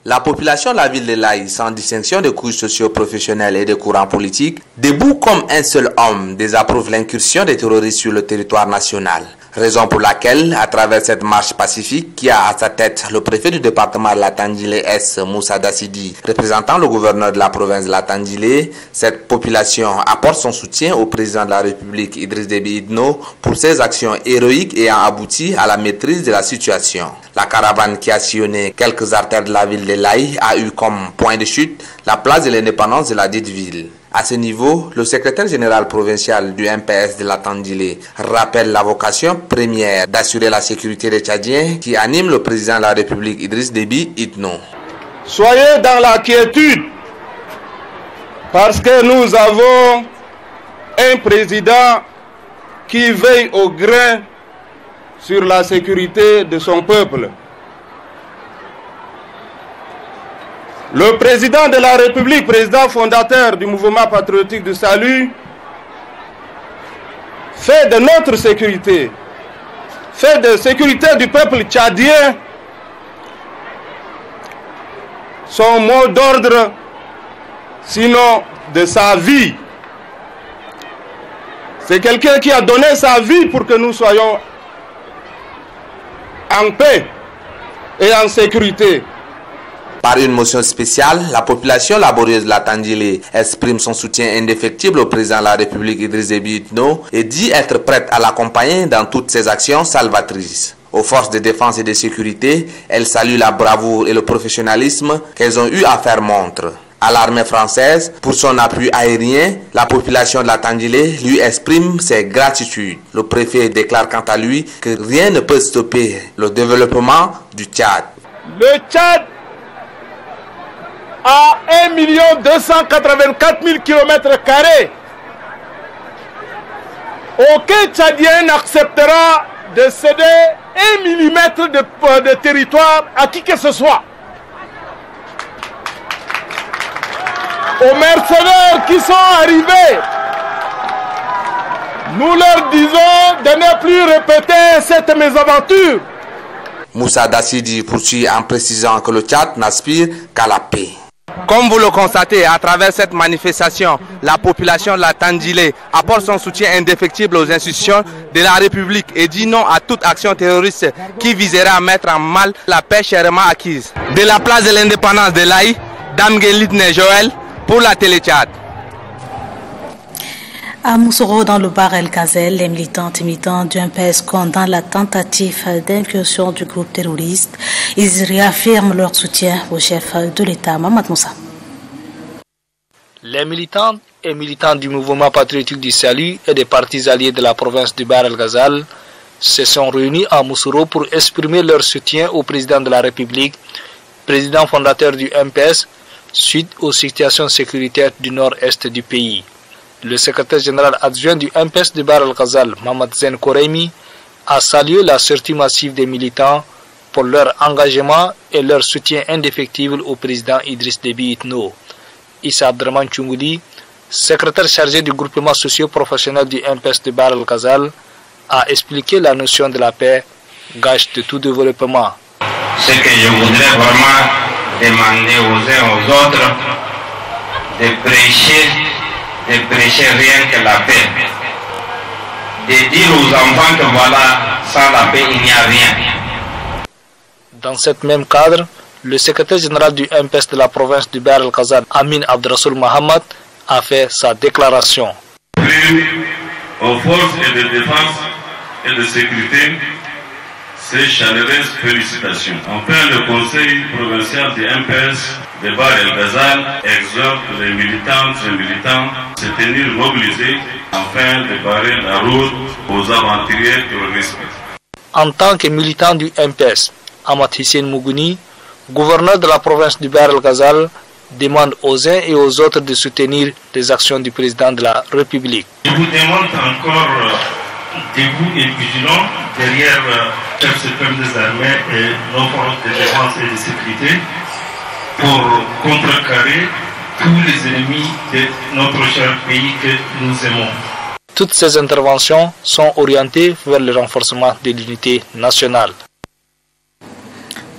[SPEAKER 20] La population de la ville de l'Aï, sans distinction de couches socio-professionnelles et de courants politiques, debout comme un seul homme, désapprouve l'incursion des terroristes sur le territoire national. Raison pour laquelle, à travers cette marche pacifique qui a à sa tête le préfet du département de la Tandjilé S, Moussa Dassidi, représentant le gouverneur de la province de la Tandjilé, cette population apporte son soutien au président de la République Idriss Déby Itno pour ses actions héroïques ayant abouti à la maîtrise de la situation. La caravane qui a sillonné quelques artères de la ville de l'Aï a eu comme point de chute la place de l'indépendance de la dite ville. À ce niveau, le secrétaire général provincial du MPS de la Tandilé rappelle la vocation première d'assurer la sécurité des Tchadiens qui anime le président de la République Idriss Déby Itno.
[SPEAKER 15] Soyez dans la quiétude parce que nous avons un président qui veille au grain sur la sécurité de son peuple. Le président de la République, président fondateur du mouvement patriotique du salut, fait de notre sécurité, fait de sécurité du peuple tchadien son mot d'ordre, sinon de sa vie. C'est quelqu'un qui a donné sa vie pour que nous soyons en paix et en sécurité.
[SPEAKER 20] Par une motion spéciale, la population laborieuse de la Tandilé exprime son soutien indéfectible au président de la République Idriss Déby Itno et dit être prête à l'accompagner dans toutes ses actions salvatrices. Aux forces de défense et de sécurité, elle salue la bravoure et le professionnalisme qu'elles ont eu à faire montre. À l'armée française, pour son appui aérien, la population de la Tandilé lui exprime ses gratitudes. Le préfet déclare quant à lui que rien ne peut stopper le développement du Tchad.
[SPEAKER 15] Le Tchad à 1 284 000 km². Aucun Tchadien n'acceptera de céder 1 millimètre de territoire à qui que ce soit. Aux mercenaires qui sont arrivés, nous leur disons de ne plus répéter cette mésaventure.
[SPEAKER 20] Moussa Dassidi poursuit en précisant que le Tchad n'aspire qu'à la paix.
[SPEAKER 10] Comme vous le constatez, à travers cette manifestation, la population de la Tandilé apporte son soutien indéfectible aux institutions de la République et dit non à toute action terroriste qui viserait à mettre en mal la paix chèrement acquise. De la place de l'indépendance de l'Aï, Damgelitne Joël pour la Télé Tchad.
[SPEAKER 1] À Moussoro, dans le bar El Ghazel, les militantes et militants du MPS condamnent la tentative d'incursion du groupe terroriste. Ils réaffirment leur soutien au chef de l'État, Mamad Moussa.
[SPEAKER 5] Les militantes et militants du mouvement patriotique du salut et des partis alliés de la province du bar El Ghazal se sont réunis à Moussoro pour exprimer leur soutien au président de la République, président fondateur du MPS, suite aux situations sécuritaires du nord-est du pays. Le secrétaire général adjoint du MPS de Bar al-Ghazal, Mohamed Zen Koreimi, a salué la sortie massive des militants pour leur engagement et leur soutien indéfectible au président Idriss Déby Itno. Issa Abdraman Tchungouli, secrétaire chargé du groupement socio-professionnel du MPS de Bar al-Ghazal, a expliqué la notion de la paix, gage de tout développement.
[SPEAKER 21] Ce que je voudrais vraiment demander aux uns aux autres de prêcher rien que la paix, de dire aux enfants que voilà, sans la paix il n'y a rien.
[SPEAKER 5] Dans ce même cadre, le secrétaire général du MPS de la province du Bar el-Ghazal, Amin Abdrasoul Mohamed, a fait sa déclaration.
[SPEAKER 22] Aux forces de défense et de sécurité, ces chaleureuses félicitations. Enfin, le conseil provincial du MPS de Bar el-Ghazal exhorte les militantes et militants à se tenir mobilisés afin de barrer la route aux aventuriers terroristes.
[SPEAKER 5] En tant que militant du MPS, Ahmad Hissène Mougouni, gouverneur de la province du Bar el-Ghazal, demande aux uns et aux autres de soutenir les actions du président de la République.
[SPEAKER 22] Je vous demande encore debout et vigilant derrière le chef suprême des armées et nos forces de défense et de sécurité pour contrecarrer tous les ennemis de notre cher pays que nous aimons.
[SPEAKER 5] Toutes ces interventions sont orientées vers le renforcement de l'unité nationale.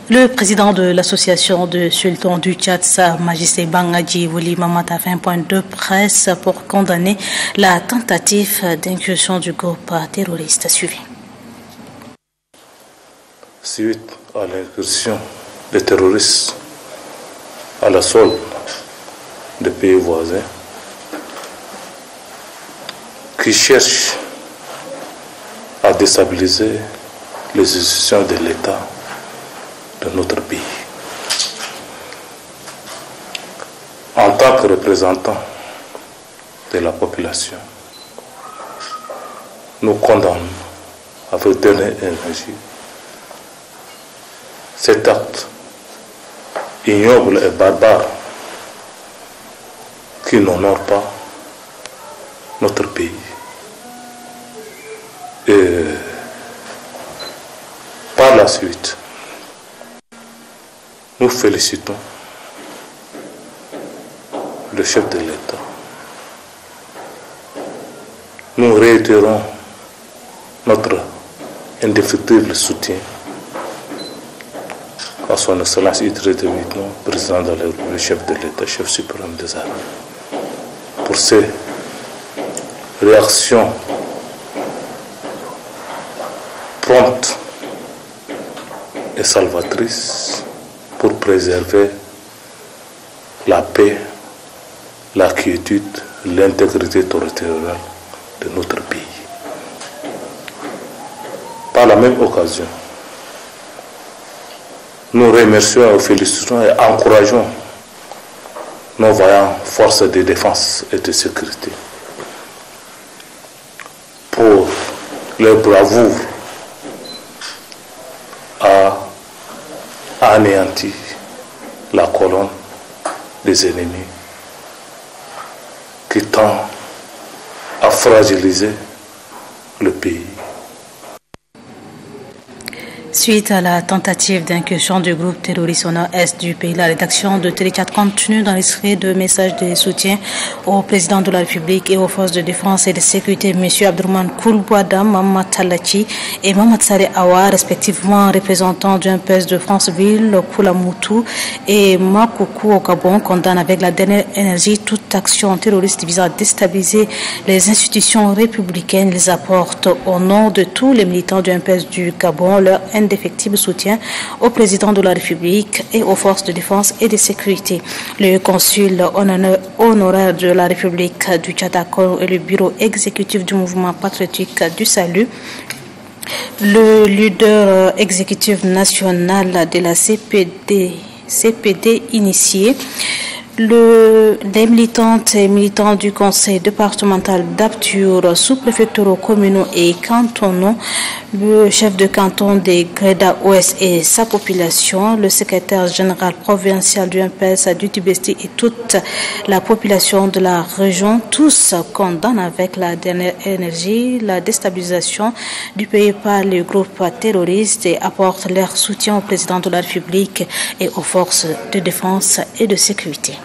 [SPEAKER 1] Le président de l'association de sultans du Tchad, Sa Majesté Bangadji Woli Mamad, a fait un point de presse pour condamner la tentative d'incursion du groupe terroriste. Suivi.
[SPEAKER 9] Suite à l'incursion des terroristes à la solde des pays voisins qui cherchent à déstabiliser les institutions de l'État de notre pays. En tant que représentant de la population, nous condamnons avec dernière énergie cet acte ignoble et barbare qui n'honore pas notre pays. Et par la suite, nous félicitons le chef de l'État. Nous réitérons notre indéfectible soutien à son Excellence Idriss Déby Itno, président de la République, chef de l'État, chef suprême des armées, pour ses réactions promptes et salvatrices pour préserver la paix, la quiétude, l'intégrité territoriale de notre pays. Par la même occasion, nous remercions, félicitons et encourageons nos vaillantes forces de défense et de sécurité pour leur bravoure à anéantir la colonne des ennemis qui tend à fragiliser le pays.
[SPEAKER 1] Suite à la tentative d'incursion du groupe terroriste au nord-est du pays, la rédaction de Téléchat continue d'enregistrer de messages de soutien au président de la République et aux forces de défense et de sécurité, M. Abdourahmane Koulbouada, Mamad Talachi et Mamad Sare Awa, respectivement représentants du MPS de Franceville, Koulamoutou et Makoukou au Gabon, condamnent avec la dernière énergie toute action terroriste visant à déstabiliser les institutions républicaines. Ils apportent au nom de tous les militants du MPS du Gabon leur indéfectible soutien au président de la République et aux forces de défense et de sécurité. Le consul honoraire de la République du Tchad et le bureau exécutif du mouvement patriotique du Salut, le leader exécutif national de la CPD initié, les militantes et militants du conseil départemental d'Apture, sous-préfectoraux communaux et cantonaux, le chef de canton des Greda Ouest et sa population, le secrétaire général provincial du MPS du Tibesti et toute la population de la région, tous condamnent avec la dernière énergie la déstabilisation du pays par les groupes terroristes et apportent leur soutien au président de la République et aux forces de défense et de sécurité.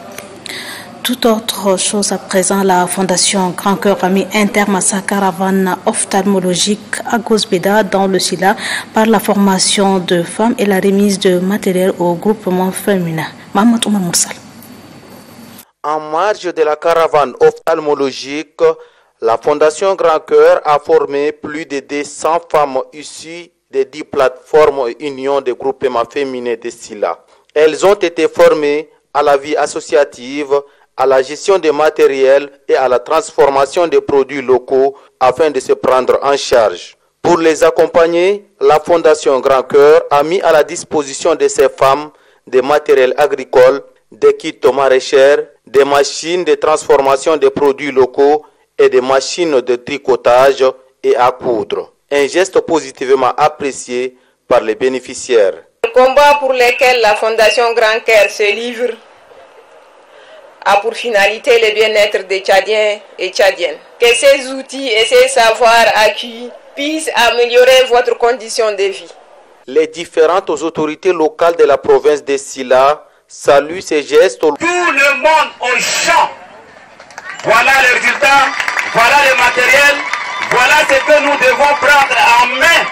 [SPEAKER 1] Tout autre chose à présent, la Fondation Grand Cœur a mis un terme à sa caravane ophtalmologique à Gosbeda dans le Sila par la formation de femmes et la remise de matériel au groupement féminin. Mahmoud Oumar Moussal.
[SPEAKER 2] En marge de la caravane ophtalmologique, la Fondation Grand Cœur a formé plus de 200 femmes issues des 10 plateformes et unions de groupements féminins de Sila. Elles ont été formées à la vie associative, à la gestion des matériels et à la transformation des produits locaux afin de se prendre en charge. Pour les accompagner, la Fondation Grand Cœur a mis à la disposition de ces femmes des matériels agricoles, des kits maraîchers, des machines de transformation des produits locaux et des machines de tricotage et à coudre. Un geste positivement apprécié par les bénéficiaires.
[SPEAKER 16] Le combat pour lequel la Fondation Grand Cœur se livre a pour finalité le bien-être des Tchadiens et Tchadiennes. Que ces outils et ces savoirs acquis puissent améliorer votre condition de vie.
[SPEAKER 2] Les différentes autorités locales de la province de Sila saluent ces gestes.
[SPEAKER 21] Tout le monde au champ. Voilà le résultat, voilà le matériel, voilà ce que nous devons prendre en main.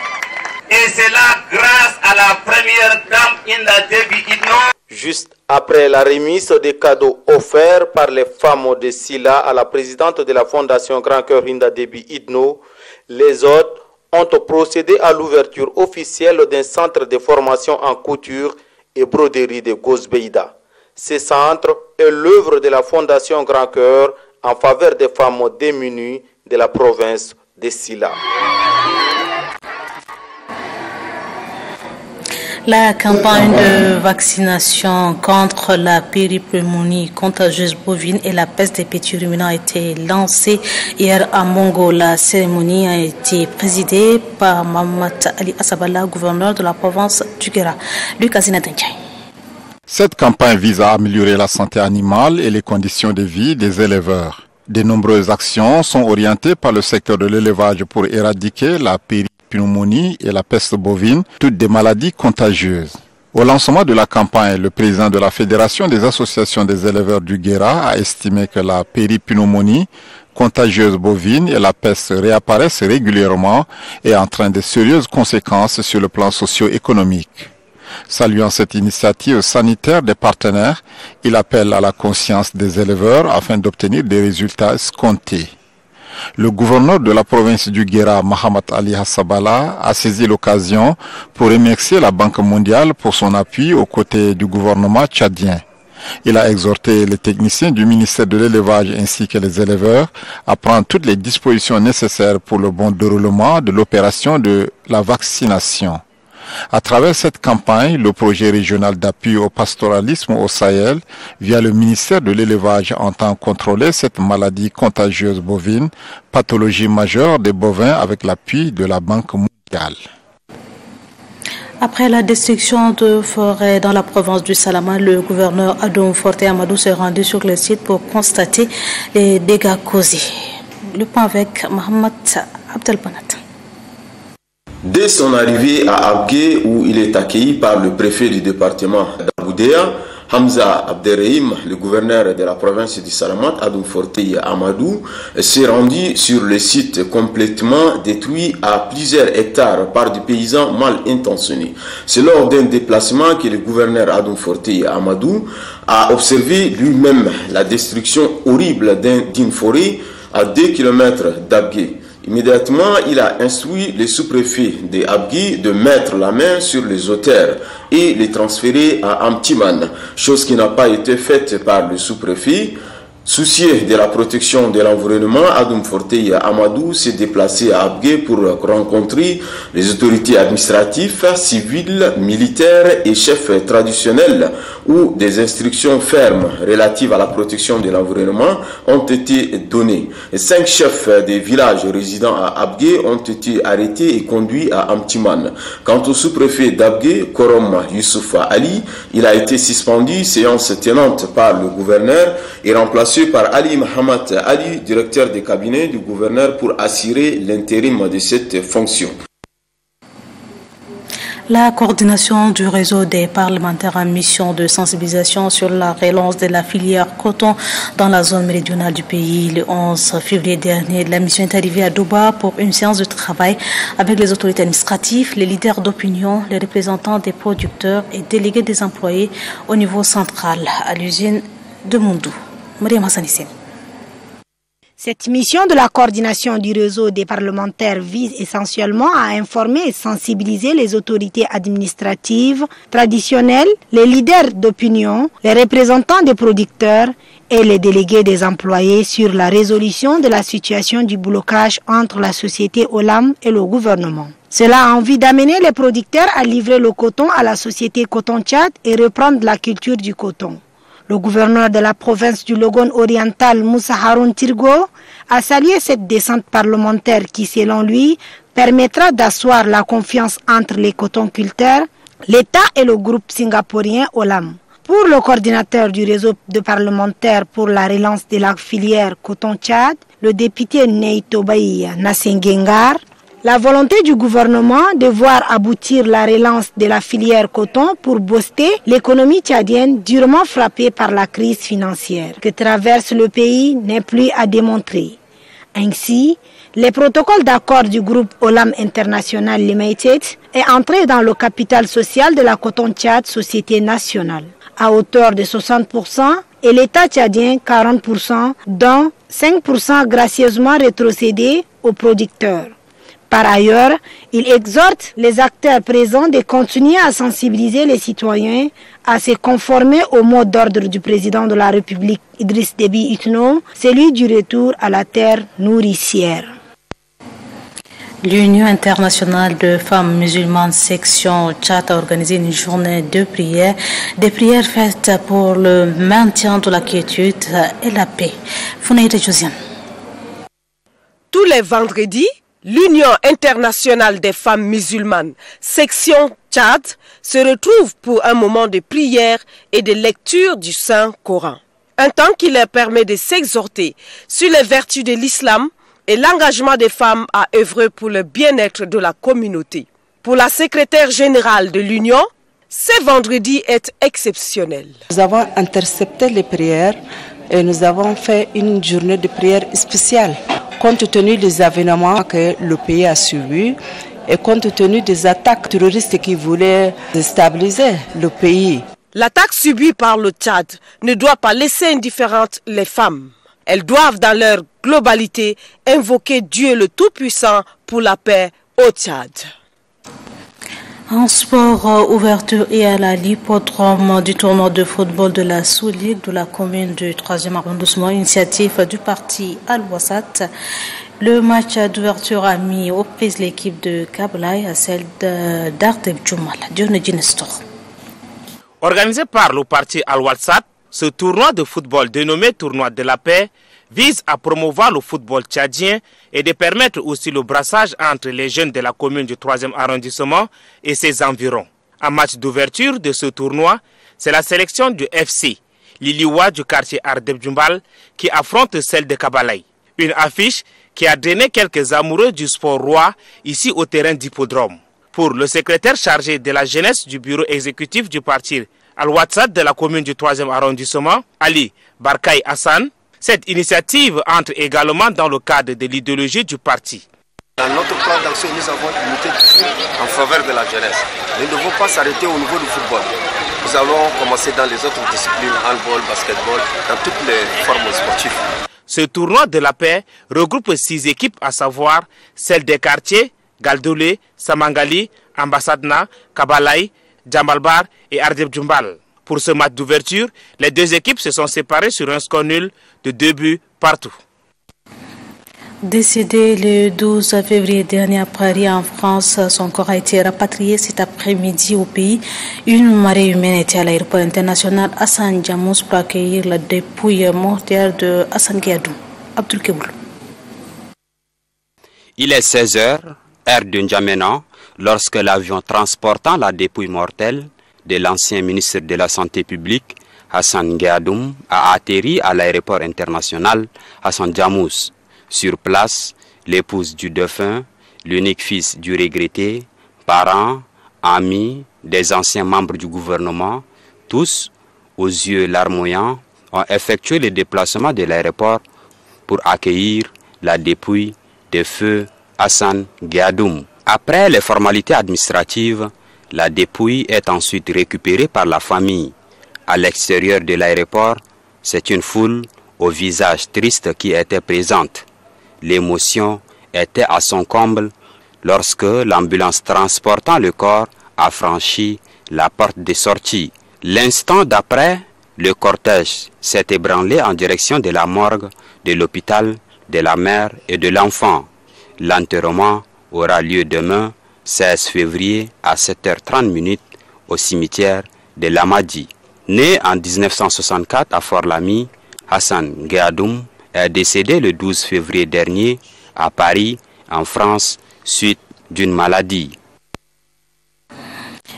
[SPEAKER 21] Et c'est là grâce à la première dame Hinda Déby Itno.
[SPEAKER 2] Juste après la remise des cadeaux offerts par les femmes de Sila à la présidente de la Fondation Grand Cœur Hinda Déby Itno, les autres ont procédé à l'ouverture officielle d'un centre de formation en couture et broderie de Gosbeida. Ce centre est l'œuvre de la Fondation Grand Cœur en faveur des femmes démunies de la province de Sila.
[SPEAKER 1] La campagne de vaccination contre la péripneumonie contagieuse bovine et la peste des petits ruminants a été lancée hier à Mongo. La cérémonie a été présidée par Mahamat Ali Asabala, gouverneur de la province du Guéra. Lucas Zinadindiaï.
[SPEAKER 3] Cette campagne vise à améliorer la santé animale et les conditions de vie des éleveurs. De nombreuses actions sont orientées par le secteur de l'élevage pour éradiquer la péripneumonie et la peste bovine, toutes des maladies contagieuses. Au lancement de la campagne, le président de la Fédération des associations des éleveurs du Guéra a estimé que la péripneumonie contagieuse bovine et la peste réapparaissent régulièrement et entraînent de sérieuses conséquences sur le plan socio-économique. Saluant cette initiative sanitaire des partenaires, il appelle à la conscience des éleveurs afin d'obtenir des résultats escomptés. Le gouverneur de la province du Guéra, Mahamat Ali Asabala, a saisi l'occasion pour remercier la Banque mondiale pour son appui aux côtés du gouvernement tchadien. Il a exhorté les techniciens du ministère de l'élevage ainsi que les éleveurs à prendre toutes les dispositions nécessaires pour le bon déroulement de l'opération de la vaccination. À travers cette campagne, le projet régional d'appui au pastoralisme au Sahel, via le ministère de l'élevage, entend contrôler cette maladie contagieuse bovine, pathologie majeure des bovins avec l'appui de la Banque mondiale.
[SPEAKER 1] Après la destruction de forêts dans la province du Salama, le gouverneur Adoum Forte Amadou s'est rendu sur le site pour constater les dégâts causés. Le point avec Mohamed Abdelpanat.
[SPEAKER 4] Dès son arrivée à Abgué, où il est accueilli par le préfet du département d'Aboudéa, Hamza Abderrahim, le gouverneur de la province du Salamat, Adoum Forte Amadou, s'est rendu sur le site complètement détruit à plusieurs hectares par des paysans mal intentionnés. C'est lors d'un déplacement que le gouverneur Adoum Forte Amadou a observé lui-même la destruction horrible d'une forêt à 2 km d'Abgué. Immédiatement, il a instruit les sous-préfets de Abgui de mettre la main sur les auteurs et les transférer à Amtiman, chose qui n'a pas été faite par le sous-préfet. Soucieux de la protection de l'environnement, Adoum Forte Amadou s'est déplacé à Abgué pour rencontrer les autorités administratives, civiles, militaires et chefs traditionnels où des instructions fermes relatives à la protection de l'environnement ont été données. 5 chefs des villages résidant à Abgué ont été arrêtés et conduits à Amtiman. Quant au sous-préfet d'Abgué, Korom Youssouf Ali, il a été suspendu, séance tenante par le gouverneur et remplacé par Ali Mohamed Ali, directeur de cabinet du gouverneur, pour assurer l'intérim de cette fonction.
[SPEAKER 1] La coordination du réseau des parlementaires en mission de sensibilisation sur la relance de la filière coton dans la zone méridionale du pays. Le 11 février dernier, la mission est arrivée à Douba pour une séance de travail avec les autorités administratives, les leaders d'opinion, les représentants des producteurs et délégués des employés au niveau central à l'usine de Mondou. Mariam Hassanissem.
[SPEAKER 23] Cette mission de la coordination du réseau des parlementaires vise essentiellement à informer et sensibiliser les autorités administratives traditionnelles, les leaders d'opinion, les représentants des producteurs et les délégués des employés sur la résolution de la situation du blocage entre la société Olam et le gouvernement. Cela a envie d'amener les producteurs à livrer le coton à la société Coton Tchad et reprendre la culture du coton. Le gouverneur de la province du Logone oriental, Moussa Haroun Tirgo, a salué cette descente parlementaire qui, selon lui, permettra d'asseoir la confiance entre les cotonculteurs, l'État et le groupe singapourien Olam. Pour le coordinateur du réseau de parlementaires pour la relance de la filière Coton Tchad, le député Neito Baïa Nassengengar, la volonté du gouvernement de voir aboutir la relance de la filière coton pour booster l'économie tchadienne durement frappée par la crise financière que traverse le pays n'est plus à démontrer. Ainsi, le protocole d'accord du groupe Olam International Limited est entré dans le capital social de la Coton Tchad Société Nationale à hauteur de 60% et l'État tchadien 40%, dont 5% gracieusement rétrocédés aux producteurs. Par ailleurs, il exhorte les acteurs présents de continuer à sensibiliser les citoyens à se conformer au mot d'ordre du président de la République Idriss Déby Itno, celui du retour à la terre nourricière.
[SPEAKER 1] L'Union internationale de femmes musulmanes section Tchad a organisé une journée de prière, des prières faites pour le maintien de la quiétude et la paix. Founaïda Josiane.
[SPEAKER 6] Tous les vendredis, l'Union internationale des femmes musulmanes section Tchad se retrouve pour un moment de prière et de lecture du Saint-Coran. Un temps qui leur permet de s'exhorter sur les vertus de l'islam et l'engagement des femmes à œuvrer pour le bien-être de la communauté. Pour la secrétaire générale de l'Union, ce vendredi est exceptionnel.
[SPEAKER 7] Nous avons intercepté les prières et nous avons fait une journée de prière spéciale. Compte tenu des événements que le pays a subis et compte tenu des attaques terroristes qui voulaient déstabiliser le pays.
[SPEAKER 6] L'attaque subie par le Tchad ne doit pas laisser indifférentes les femmes. Elles doivent dans leur globalité invoquer Dieu le Tout-Puissant pour la paix au Tchad.
[SPEAKER 1] En sport, ouverture et à l'hippodrome du tournoi de football de la sous-ligue de la commune du 3e arrondissement, initiative du parti Al-Wassat. Le match d'ouverture a mis aux prises l'équipe de Kablaï à celle d'Ardeb Djoumal.
[SPEAKER 8] Organisé par le parti Al-Wassat, ce tournoi de football dénommé Tournoi de la paix vise à promouvoir le football tchadien et de permettre aussi le brassage entre les jeunes de la commune du 3e arrondissement et ses environs. En match d'ouverture de ce tournoi, c'est la sélection du FC Liliwa du quartier Ardeb Djoumbal qui affronte celle de Kabalaï. Une affiche qui a drainé quelques amoureux du sport roi ici au terrain d'hippodrome. Pour le secrétaire chargé de la jeunesse du bureau exécutif du parti Al-Wassat de la commune du 3e arrondissement, Ali Barkay Hassan, cette initiative entre également dans le cadre de l'idéologie du parti.
[SPEAKER 24] Dans notre plan d'action, nous avons lutté toujours en faveur de la jeunesse. Nous ne devons pas s'arrêter au niveau du football. Nous allons commencer dans les autres disciplines, handball, basketball, dans toutes les formes sportives.
[SPEAKER 8] Ce tournoi de la paix regroupe 6 équipes, à savoir celles des quartiers Galdoulé, Samangali, Ambassadna, Kabalaï, Djambalbar et Ardeb Djoumbal. Pour ce match d'ouverture, les 2 équipes se sont séparées sur un score nul de 2 buts partout.
[SPEAKER 1] Décédé le 12 février dernier à Paris en France, son corps a été rapatrié cet après-midi au pays. Une marée humaine était à l'aéroport international Hassan Djamous pour accueillir la dépouille mortuaire de Hassan Guiadou. Abdul Keboul.
[SPEAKER 25] Il est 16 h, heure de N'Djamena, lorsque l'avion transportant la dépouille mortelle de l'ancien ministre de la Santé publique, Hassan Guiadoum, a atterri à l'aéroport international Hassan Djamous. Sur place, l'épouse du défunt, l'unique fils du regretté, parents, amis, des anciens membres du gouvernement, tous, aux yeux larmoyants, ont effectué le déplacement de l'aéroport pour accueillir la dépouille de feu Hassan Guiadoum. Après les formalités administratives, la dépouille est ensuite récupérée par la famille. À l'extérieur de l'aéroport, c'est une foule au visage triste qui était présente. L'émotion était à son comble lorsque l'ambulance transportant le corps a franchi la porte de sortie. L'instant d'après, le cortège s'est ébranlé en direction de la morgue de l'hôpital de la mère et de l'enfant. L'enterrement aura lieu demain, 16 février, à 7h30 au cimetière de Lamadi. Né en 1964 à Fort-Lamy, Hassan Guiadoum est décédé le 12 février dernier à Paris, en France, suite d'une maladie.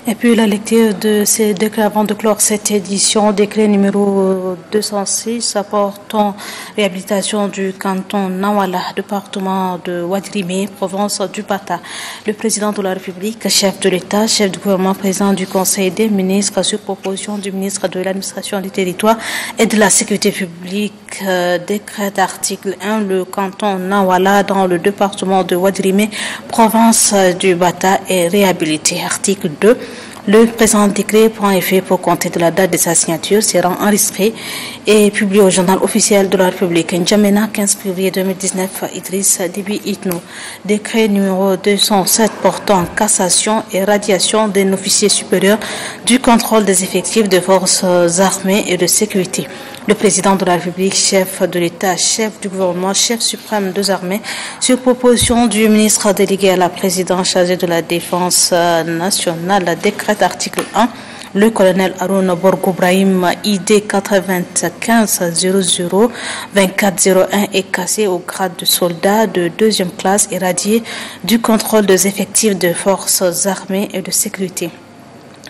[SPEAKER 1] Et puis la lecture de ces décrets avant de clore cette édition, décret numéro 206 apportant réhabilitation du canton Nawala, département de Wadrimé, province du Bata. Le président de la République, chef de l'État, chef du gouvernement, président du Conseil des ministres, sur proposition du ministre de l'administration du territoire et de la sécurité publique, décrète article 1, le canton Nawala dans le département de Wadrimé, province du Bata est réhabilité. Article 2. Le présent décret prend effet pour compter de la date de sa signature, sera enregistré et publié au journal officiel de la République. N'Djamena, 15 février 2019, Idriss Déby Itno. Décret numéro 207 portant cassation et radiation d'un officier supérieur du contrôle des effectifs de forces armées et de sécurité. Le président de la République, chef de l'État, chef du gouvernement, chef suprême des armées, sur proposition du ministre délégué à la présidence chargé de la défense nationale, décrète article 1, le colonel Harouna Borgo Brahim ID 95 00 24 01 est cassé au grade de soldat de 2e classe et radié du contrôle des effectifs de forces armées et de sécurité.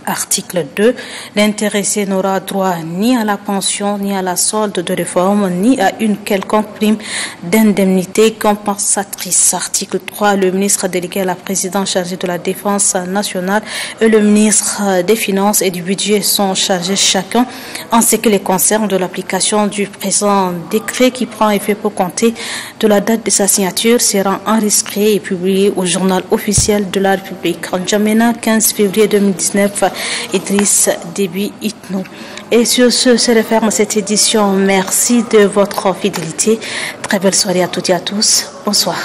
[SPEAKER 1] Article 2. L'intéressé n'aura droit ni à la pension, ni à la solde de réforme, ni à une quelconque prime d'indemnité compensatrice. Article 3. Le ministre délégué à la présidence chargé de la défense nationale et le ministre des Finances et du Budget sont chargés chacun en ce qui les concerne de l'application du présent décret qui prend effet pour compter de la date de sa signature, sera enregistré et publié au journal officiel de la République. En N'Djamena, 15 février 2019, Idriss Déby Itno. Et sur ce, se referme cette édition. Merci de votre fidélité. Très belle soirée à toutes et à tous. Bonsoir.